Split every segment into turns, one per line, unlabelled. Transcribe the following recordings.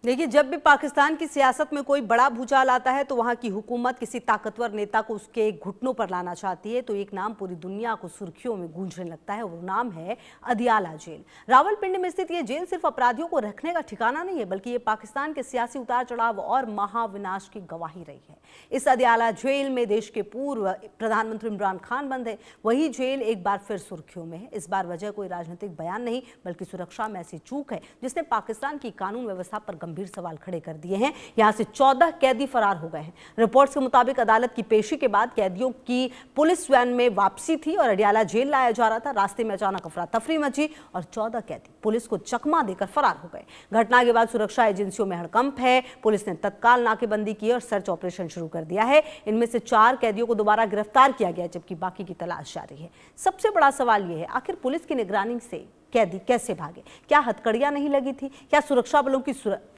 देखिए, जब भी पाकिस्तान की सियासत में कोई बड़ा भूचाल आता है तो वहां की हुकूमत किसी ताकतवर नेता को उसके घुटनों पर लाना चाहती है तो एक नाम पूरी दुनिया को सुर्खियों में गूंजने लगता है। वो नाम है अदियाला जेल। रावलपिंडी में स्थित ये जेल सिर्फ अपराधियों को रखने का ठिकाना नहीं है, बल्कि ये पाकिस्तान के सियासी उतार चढ़ाव और महाविनाश की गवाही रही है। इस अदियाला जेल में देश के पूर्व प्रधानमंत्री इमरान खान बंद है। वही जेल एक बार फिर सुर्खियों में है। इस बार वजह कोई राजनीतिक बयान नहीं, बल्कि सुरक्षा में ऐसी चूक है जिसने पाकिस्तान की कानून व्यवस्था पर गंभीर सवाल खड़े कर दिए हैं। यहां से 14 कैदी फरार हो गए हैं। रिपोर्ट्स के मुताबिक अदालत की पेशी के बाद कैदियों की पुलिस वैन में वापसी थी और अडियाला जेल लाया जा रहा था। रास्ते में अचानक अफरा तफरी मची और 14 कैदी पुलिस को चकमा देकर फरार हो गए। घटना के बाद सुरक्षा एजेंसियों में हड़कंप है। पुलिस ने तत्काल नाकेबंदी की और सर्च ऑपरेशन शुरू कर दिया है। इनमें से 4 कैदियों को दोबारा गिरफ्तार किया गया, जबकि बाकी की तलाश जारी है। सबसे बड़ा सवाल यह है, आखिर पुलिस की निगरानी से कैदी कैसे भागे? क्या हथकड़ियां नहीं लगी थी? क्या सुरक्षा बलों की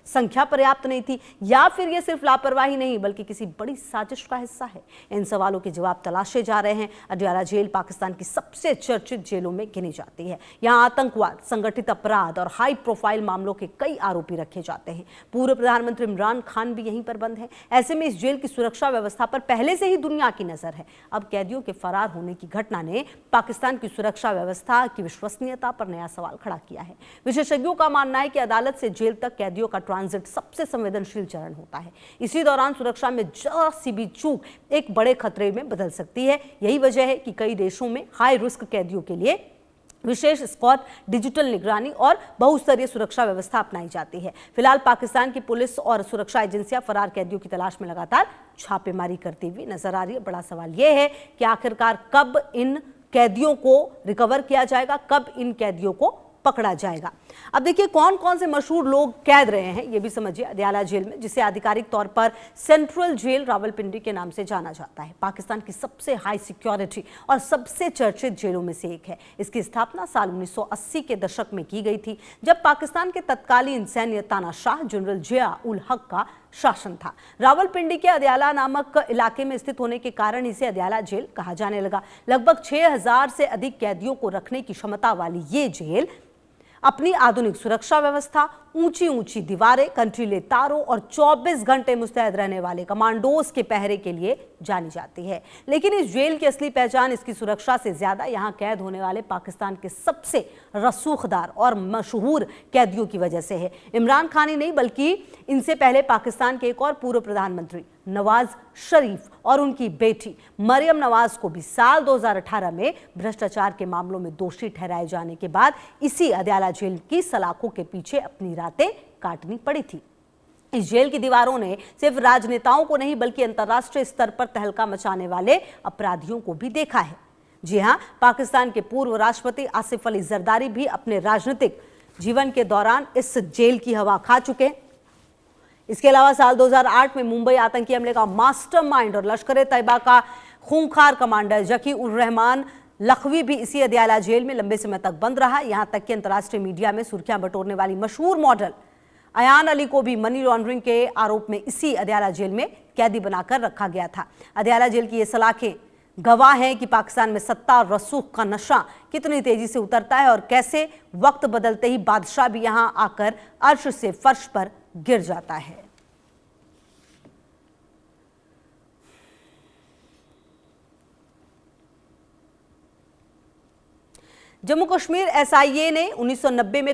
संख्या पर्याप्त नहीं थी? या फिर यह सिर्फ लापरवाही नहीं बल्कि किसी बड़ी साजिश का हिस्सा है? इन सवालों के जवाब तलाशे जा रहे हैं। अडियाला जेल पाकिस्तान की सबसे चर्चित जेलों में गिनी जाती है। यहाँ आतंकवाद, संगठित अपराध और हाई प्रोफाइल मामलों के कई आरोपी रखे जाते हैं। पूर्व प्रधानमंत्री इमरान खान भी यहीं पर बंद है। ऐसे में इस जेल की सुरक्षा व्यवस्था पर पहले से ही दुनिया की नजर है। अब कैदियों के फरार होने की घटना ने पाकिस्तान की सुरक्षा व्यवस्था की विश्वसनीयता पर नया सवाल खड़ा किया है। विशेषज्ञों का मानना है कि अदालत से जेल तक कैदियों का ट्रांजिट सबसे संवेदनशील चरण होता है। इसी दौरान सुरक्षा में जरा सी भी चूक एक बड़े खतरे में बदल सकती है। यही वजह है कि कई देशों में हाई रिस्क कैदियों के लिए विशेष स्क्वाड, डिजिटल निगरानी और बहुस्तरीय सुरक्षा व्यवस्था अपनाई जाती है। फिलहाल पाकिस्तान की पुलिस और सुरक्षा एजेंसियां फरार कैदियों की तलाश में लगातार छापेमारी करती हुई नजर आ रही है। बड़ा सवाल यह है कि आखिरकार कब इन कैदियों को रिकवर किया जाएगा, कब इन कैदियों को पकड़ा जाएगा। अब देखिए, कौन कौन से मशहूर लोग कैद रहे हैं ये भी समझिए अदियाला जेल में, जिसे आधिकारिक तौर पर सेंट्रल जेल रावलपिंडी के नाम से जाना जाता है। पाकिस्तान की सबसे हाई सिक्योरिटी और सबसे चर्चित जेलों में से एक है। इसकी स्थापना साल 1980 के दशक में की गई थी, जब पाकिस्तान के तत्कालीन सैन्य तानाशाह जनरल जिया उल हक का शासन था। रावलपिंडी के अदियाला नामक इलाके में स्थित होने के कारण इसे अदियाला जेल कहा जाने लगा। लगभग 6000 से अधिक कैदियों को रखने की क्षमता वाली ये जेल अपनी आधुनिक सुरक्षा व्यवस्था, ऊंची ऊंची दीवारें, कंटीले तारों और 24 घंटे मुस्तैद रहने वाले कमांडोज के पहरे के लिए जानी जाती है। लेकिन इस जेल की असली पहचान इसकी सुरक्षा से ज्यादा यहां कैद होने वाले पाकिस्तान के सबसे रसूखदार और मशहूर कैदियों की वजह से है। इमरान खान ही नहीं, बल्कि इनसे पहले पाकिस्तान के एक और पूर्व प्रधानमंत्री नवाज शरीफ और उनकी बेटी मरियम नवाज को भी साल 2018 में भ्रष्टाचार के मामलों में दोषी ठहराए जाने के बाद इसी अदियाला जेल की सलाखों के पीछे अपनी रातें काटनी पड़ी थी। इस जेल की दीवारों ने सिर्फ राजनेताओं को नहीं, बल्कि अंतर्राष्ट्रीय स्तर पर तहलका मचाने वाले अपराधियों को भी देखा है। जी हां, पाकिस्तान के पूर्व राष्ट्रपति आसिफ अली जरदारी भी अपने राजनीतिक जीवन के दौरान इस जेल की हवा खा चुके हैं। इसके अलावा साल 2008 में मुंबई आतंकी हमले का मास्टरमाइंड और लश्कर-ए-तैयबा का खूंखार कमांडर जकी उर रहमान लखवी भी इसी अदियाला जेल में लंबे समय तक बंद रहा। यहां तक कि अंतर्राष्ट्रीय मीडिया में सुर्खियां बटोरने वाली मशहूर मॉडल अयान अली को भी मनी लॉन्ड्रिंग के आरोप में इसी अदियाला जेल में कैदी बनाकर रखा गया था। अदियाला जेल की ये सलाखें गवाह हैं कि पाकिस्तान में सत्ता और रसूख का नशा कितनी तेजी से उतरता है और कैसे वक्त बदलते ही बादशाह भी यहां आकर अर्श से फर्श पर गिर जाता है। जम्मू कश्मीर SIA ने 1990 में